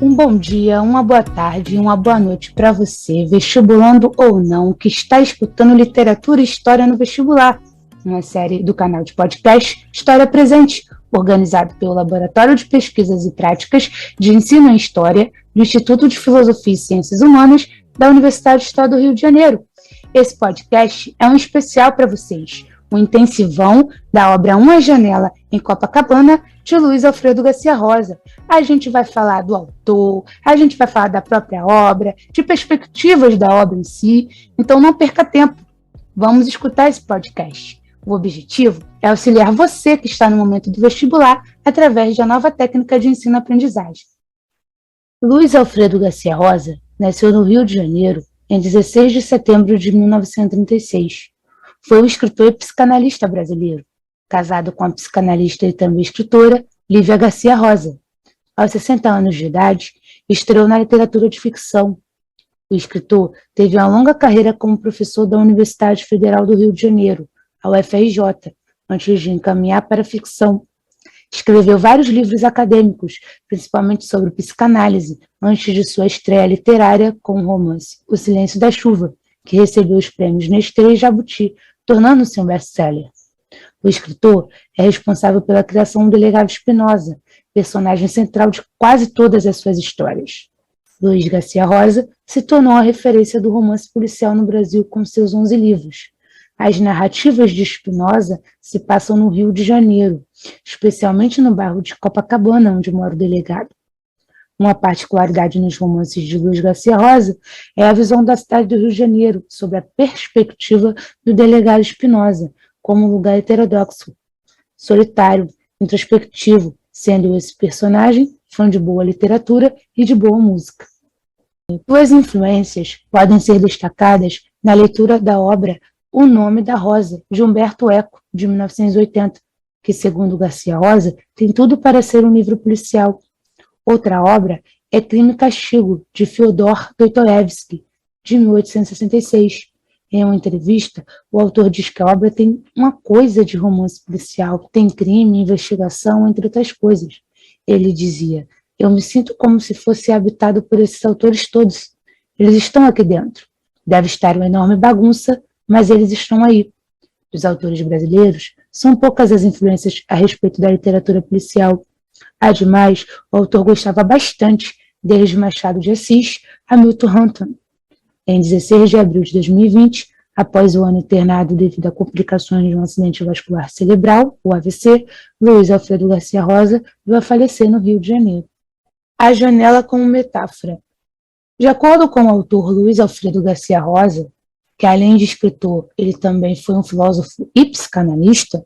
Um bom dia, uma boa tarde e uma boa noite para você, vestibulando ou não, que está escutando Literatura e História no Vestibular, uma série do canal de podcast História Presente, organizado pelo Laboratório de Pesquisas e Práticas de Ensino em História do Instituto de Filosofia e Ciências Humanas da Universidade do Estado do Rio de Janeiro. Esse podcast é um especial para vocês, um intensivão da obra Uma Janela em Copacabana, de Luiz Alfredo Garcia Rosa. A gente vai falar do autor, a gente vai falar da própria obra, de perspectivas da obra em si, então não perca tempo. Vamos escutar esse podcast. O objetivo é auxiliar você que está no momento do vestibular através da nova técnica de ensino-aprendizagem. Luiz Alfredo Garcia Rosa nasceu no Rio de Janeiro em 16 de setembro de 1936. Foi um escritor e psicanalista brasileiro, casado com a psicanalista e também escritora Lívia Garcia Rosa. Aos 60 anos de idade, estreou na literatura de ficção. O escritor teve uma longa carreira como professor da Universidade Federal do Rio de Janeiro, a UFRJ, antes de encaminhar para a ficção. Escreveu vários livros acadêmicos, principalmente sobre psicanálise, antes de sua estreia literária com o romance O Silêncio da Chuva, que recebeu os prêmios Nestlé e Jabuti, tornando-se um best-seller. O escritor é responsável pela criação do Delegado Espinosa, personagem central de quase todas as suas histórias. Luiz Garcia Rosa se tornou a referência do romance policial no Brasil com seus 11 livros. As narrativas de Espinosa se passam no Rio de Janeiro, especialmente no bairro de Copacabana, onde mora o delegado. Uma particularidade nos romances de Luiz Garcia Rosa é a visão da cidade do Rio de Janeiro sob a perspectiva do delegado Espinosa, como um lugar heterodoxo, solitário, introspectivo, sendo esse personagem fã de boa literatura e de boa música. Suas influências podem ser destacadas na leitura da obra O Nome da Rosa, de Humberto Eco, de 1980, que, segundo Garcia Rosa, tem tudo para ser um livro policial. Outra obra é Crime e Castigo, de Fyodor Dostoiévski, de 1866. Em uma entrevista, o autor diz que a obra tem uma coisa de romance policial, tem crime, investigação, entre outras coisas. Ele dizia: eu me sinto como se fosse habitado por esses autores todos. Eles estão aqui dentro. Deve estar uma enorme bagunça, mas eles estão aí. Dos autores brasileiros, são poucas as influências a respeito da literatura policial. Ademais, o autor gostava bastante, desde Machado de Assis a Milton Hunton. Em 16 de abril de 2020, após o ano internado devido a complicações de um acidente vascular cerebral, o AVC, Luiz Alfredo Garcia Rosa veio a falecer no Rio de Janeiro. A janela como metáfora. De acordo com o autor Luiz Alfredo Garcia Rosa, que além de escritor, ele também foi um filósofo e psicanalista,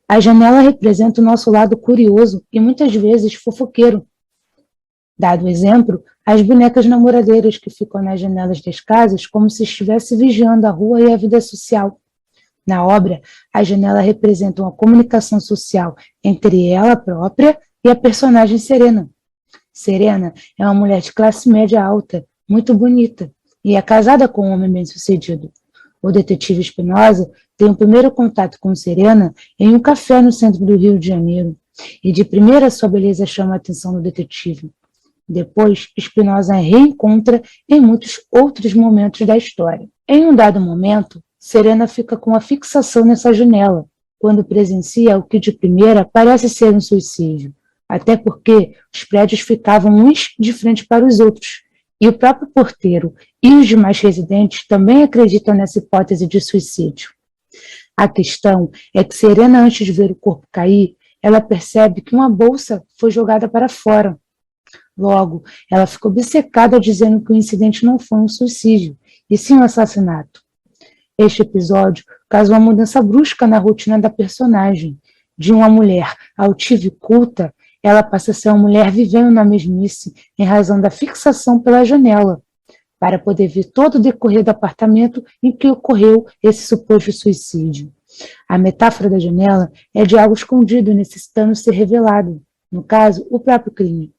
a janela representa o nosso lado curioso e muitas vezes fofoqueiro. Dado o exemplo, as bonecas namoradeiras que ficam nas janelas das casas como se estivesse vigiando a rua e a vida social. Na obra, a janela representa uma comunicação social entre ela própria e a personagem Serena. Serena é uma mulher de classe média alta, muito bonita, e é casada com um homem bem-sucedido. O detetive Espinosa tem o primeiro contato com Serena em um café no centro do Rio de Janeiro, e de primeira sua beleza chama a atenção do detetive. Depois, Espinosa a reencontra em muitos outros momentos da história. Em um dado momento, Serena fica com a fixação nessa janela, quando presencia o que de primeira parece ser um suicídio, até porque os prédios ficavam uns de frente para os outros, e o próprio porteiro e os demais residentes também acreditam nessa hipótese de suicídio. A questão é que Serena, antes de ver o corpo cair, ela percebe que uma bolsa foi jogada para fora. Logo, ela ficou obcecada dizendo que o incidente não foi um suicídio, e sim um assassinato. Este episódio causa uma mudança brusca na rotina da personagem. De uma mulher altiva e culta, ela passa a ser uma mulher vivendo na mesmice em razão da fixação pela janela, para poder ver todo o decorrer do apartamento em que ocorreu esse suposto suicídio. A metáfora da janela é de algo escondido necessitando ser revelado, no caso, o próprio crime.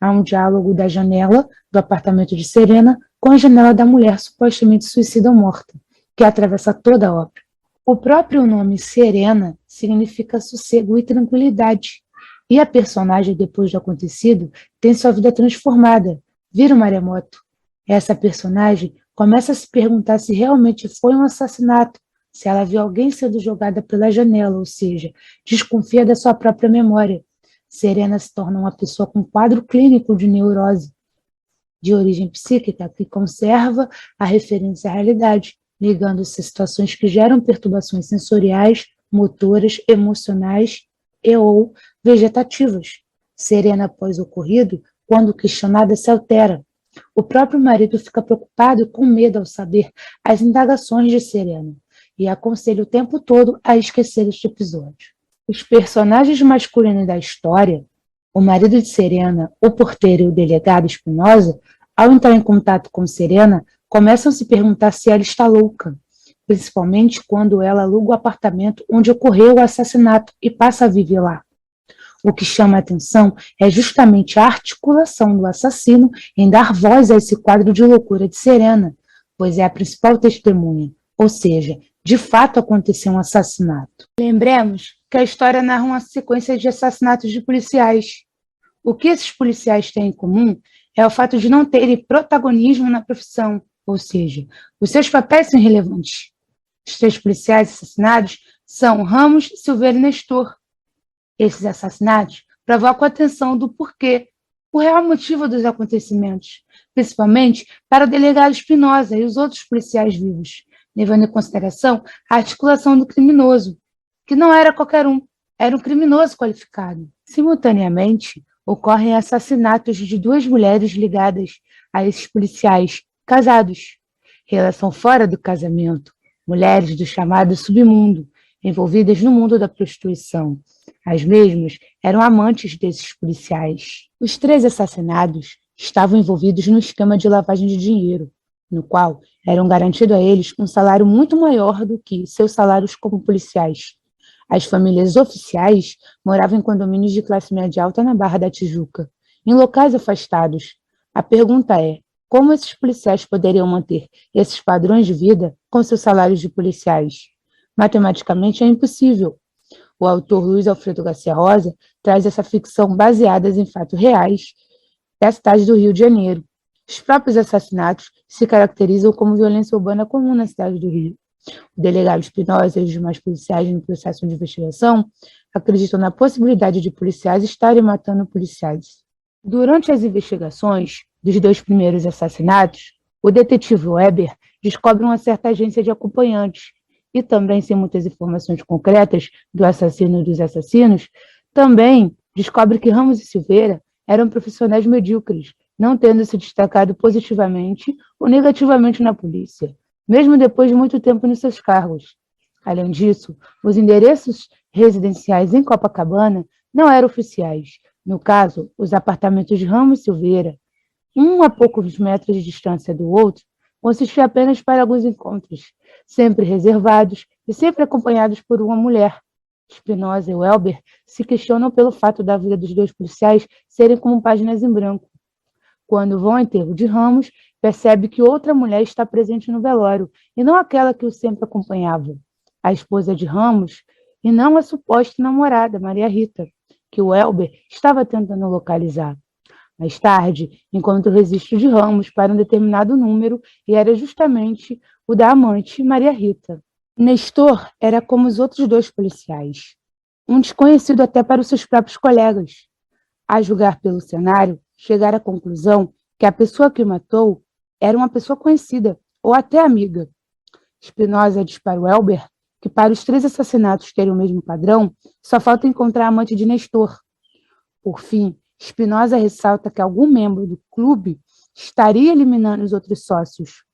Há um diálogo da janela do apartamento de Serena com a janela da mulher supostamente suicida ou morta, que atravessa toda a obra. O próprio nome Serena significa sossego e tranquilidade, E a personagem, depois do acontecido, tem sua vida transformada, vira um maremoto. Essa personagem começa a se perguntar se realmente foi um assassinato, se ela viu alguém sendo jogada pela janela, ou seja, desconfia da sua própria memória. Serena se torna uma pessoa com quadro clínico de neurose, de origem psíquica, que conserva a referência à realidade, ligando-se a situações que geram perturbações sensoriais, motoras, emocionais e ou vegetativas. Serena, após o ocorrido, quando questionada, se altera. O próprio marido fica preocupado e com medo ao saber as indagações de Serena e aconselha o tempo todo a esquecer este episódio. Os personagens masculinos da história, o marido de Serena, o porteiro e o delegado Espinosa, ao entrar em contato com Serena, começam a se perguntar se ela está louca, principalmente quando ela aluga o apartamento onde ocorreu o assassinato e passa a viver lá. O que chama a atenção é justamente a articulação do assassino em dar voz a esse quadro de loucura de Serena, pois é a principal testemunha, ou seja, de fato aconteceu um assassinato. Lembremos que a história narra uma sequência de assassinatos de policiais. O que esses policiais têm em comum é o fato de não terem protagonismo na profissão, ou seja, os seus papéis são irrelevantes. Os 3 policiais assassinados são Ramos, Silveira e Nestor. Esses assassinatos provocam a atenção do porquê, o real motivo dos acontecimentos, principalmente para o delegado Espinosa e os outros policiais vivos, levando em consideração a articulação do criminoso, que não era qualquer um, era um criminoso qualificado. Simultaneamente, ocorrem assassinatos de 2 mulheres ligadas a esses policiais casados, relação fora do casamento, mulheres do chamado submundo, envolvidas no mundo da prostituição. As mesmas eram amantes desses policiais. Os 3 assassinados estavam envolvidos no esquema de lavagem de dinheiro, no qual eram garantido a eles um salário muito maior do que seus salários como policiais. As famílias oficiais moravam em condomínios de classe média alta na Barra da Tijuca, em locais afastados. A pergunta é, como esses policiais poderiam manter esses padrões de vida com seus salários de policiais? Matematicamente é impossível. O autor Luiz Alfredo Garcia Rosa traz essa ficção baseada em fatos reais da cidade do Rio de Janeiro. Os próprios assassinatos se caracterizam como violência urbana comum na cidade do Rio. O delegado Espinosa e os demais policiais no processo de investigação acreditam na possibilidade de policiais estarem matando policiais. Durante as investigações dos 2 primeiros assassinatos, o detetive Weber descobre uma certa agência de acompanhantes e também, sem muitas informações concretas do assassino e dos assassinos, também descobre que Ramos e Silveira eram profissionais medíocres, não tendo se destacado positivamente ou negativamente na polícia, mesmo depois de muito tempo nos seus cargos. Além disso, os endereços residenciais em Copacabana não eram oficiais. No caso, os apartamentos de Ramos e Silveira, um a poucos metros de distância do outro, consistiam apenas para alguns encontros, sempre reservados e sempre acompanhados por uma mulher. Espinosa e Welber se questionam pelo fato da vida dos 2 policiais serem como páginas em branco. Quando vão ao enterro de Ramos, percebe que outra mulher está presente no velório, e não aquela que o sempre acompanhava, a esposa de Ramos, e não a suposta namorada, Maria Rita, que o Welber estava tentando localizar. Mais tarde, encontra o registro de Ramos para um determinado número e era justamente o da amante, Maria Rita. Nestor era como os outros 2 policiais, um desconhecido até para os seus próprios colegas. A julgar pelo cenário, chegar à conclusão que a pessoa que o matou era uma pessoa conhecida ou até amiga. Espinosa diz para o Welber que para os 3 assassinatos terem o mesmo padrão, só falta encontrar a amante de Nestor. Por fim, Espinosa ressalta que algum membro do clube estaria eliminando os outros sócios.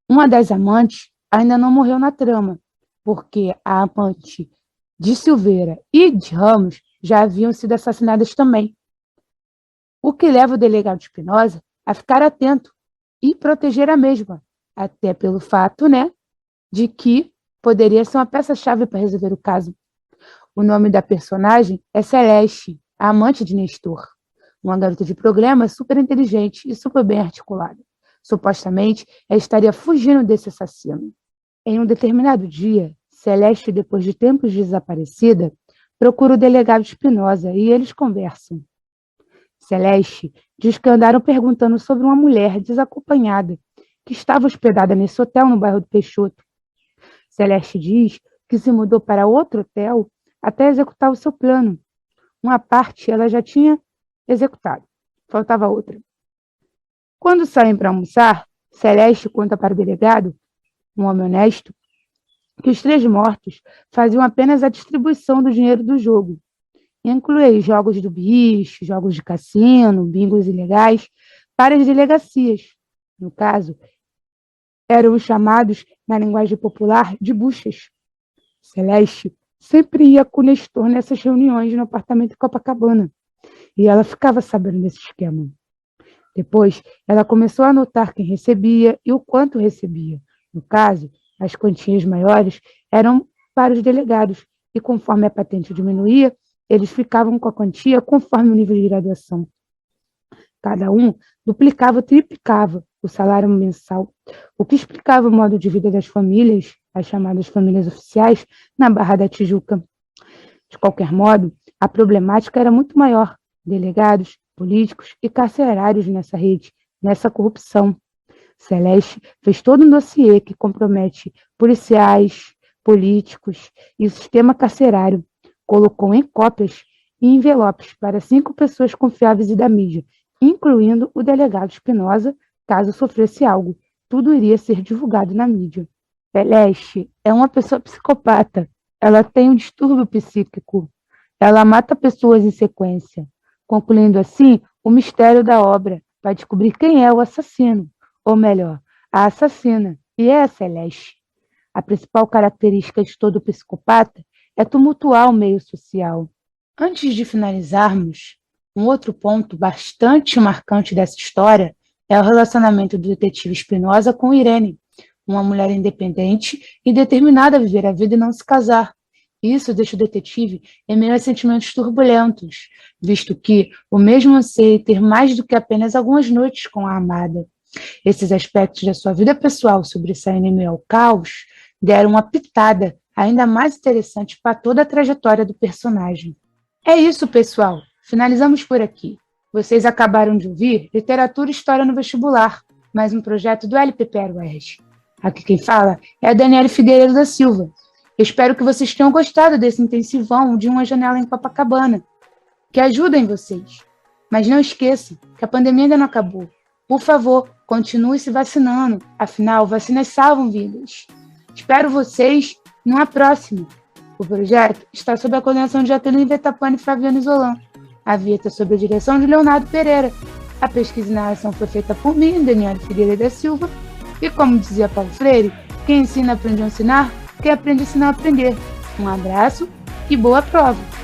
Uma das amantes ainda não morreu na trama, porque a amante de Silveira e de Ramos já haviam sido assassinadas também. O que leva o delegado Espinosa a ficar atento e proteger a mesma, até pelo fato, de que poderia ser uma peça-chave para resolver o caso. O nome da personagem é Celeste, a amante de Nestor, uma garota de programa super inteligente e super bem articulada. Supostamente, ela estaria fugindo desse assassino. Em um determinado dia, Celeste, depois de tempos desaparecida, procura o delegado Espinosa e eles conversam. Celeste diz que andaram perguntando sobre uma mulher desacompanhada que estava hospedada nesse hotel no bairro do Peixoto. Celeste diz que se mudou para outro hotel até executar o seu plano. Uma parte ela já tinha executado, faltava outra. Quando saem para almoçar, Celeste conta para o delegado, um homem honesto, que os 3 mortos faziam apenas a distribuição do dinheiro do jogo. Inclui jogos do bicho, jogos de cassino, bingos ilegais, para as delegacias. No caso, eram os chamados, na linguagem popular, de buchas. Celeste sempre ia com o Nestor nessas reuniões no apartamento de Copacabana, e ela ficava sabendo desse esquema. Depois, ela começou a anotar quem recebia e o quanto recebia. No caso, as quantias maiores eram para os delegados, e conforme a patente diminuía, eles ficavam com a quantia conforme o nível de graduação. Cada um duplicava ou triplicava o salário mensal, o que explicava o modo de vida das famílias, as chamadas famílias oficiais, na Barra da Tijuca. De qualquer modo, a problemática era muito maior. Delegados, políticos e carcerários nessa rede, nessa corrupção. Celeste fez todo um dossiê que compromete policiais, políticos e o sistema carcerário. Colocou em cópias e envelopes para 5 pessoas confiáveis e da mídia, incluindo o delegado Espinosa, caso sofresse algo. Tudo iria ser divulgado na mídia. Celeste é uma pessoa psicopata. Ela tem um distúrbio psíquico. Ela mata pessoas em sequência, concluindo assim o mistério da obra, para descobrir quem é o assassino, ou melhor, a assassina, e é a Celeste. A principal característica de todo psicopata é tumultuar o meio social. Antes de finalizarmos, um outro ponto bastante marcante dessa história é o relacionamento do detetive Espinosa com Irene, uma mulher independente e determinada a viver a vida e não se casar. Isso deixa o detetive em meio a sentimentos turbulentos, visto que o mesmo anseia ter mais do que apenas algumas noites com a amada. Esses aspectos da sua vida pessoal sobressaindo em meio ao caos deram uma pitada ainda mais interessante para toda a trajetória do personagem. É isso, pessoal. Finalizamos por aqui. Vocês acabaram de ouvir Literatura e História no Vestibular, mais um projeto do LPPR-UERJ. Aqui quem fala é a Daniela Figueiredo da Silva. Eu espero que vocês tenham gostado desse intensivão de Uma Janela em Copacabana, que ajudem vocês. Mas não esqueçam que a pandemia ainda não acabou. Por favor, continue se vacinando, afinal, vacinas salvam vidas. Espero vocês numa próxima. O projeto está sob a coordenação de Jacqueline Vetapani e Flaviano Isolan. A vinheta sob a direção de Leonardo Pereira. A pesquisa e narração foi feita por mim, Daniela Figueiredo da Silva. E como dizia Paulo Freire, quem ensina aprende a ensinar, quem aprende a ensinar a aprender. Um abraço e boa prova!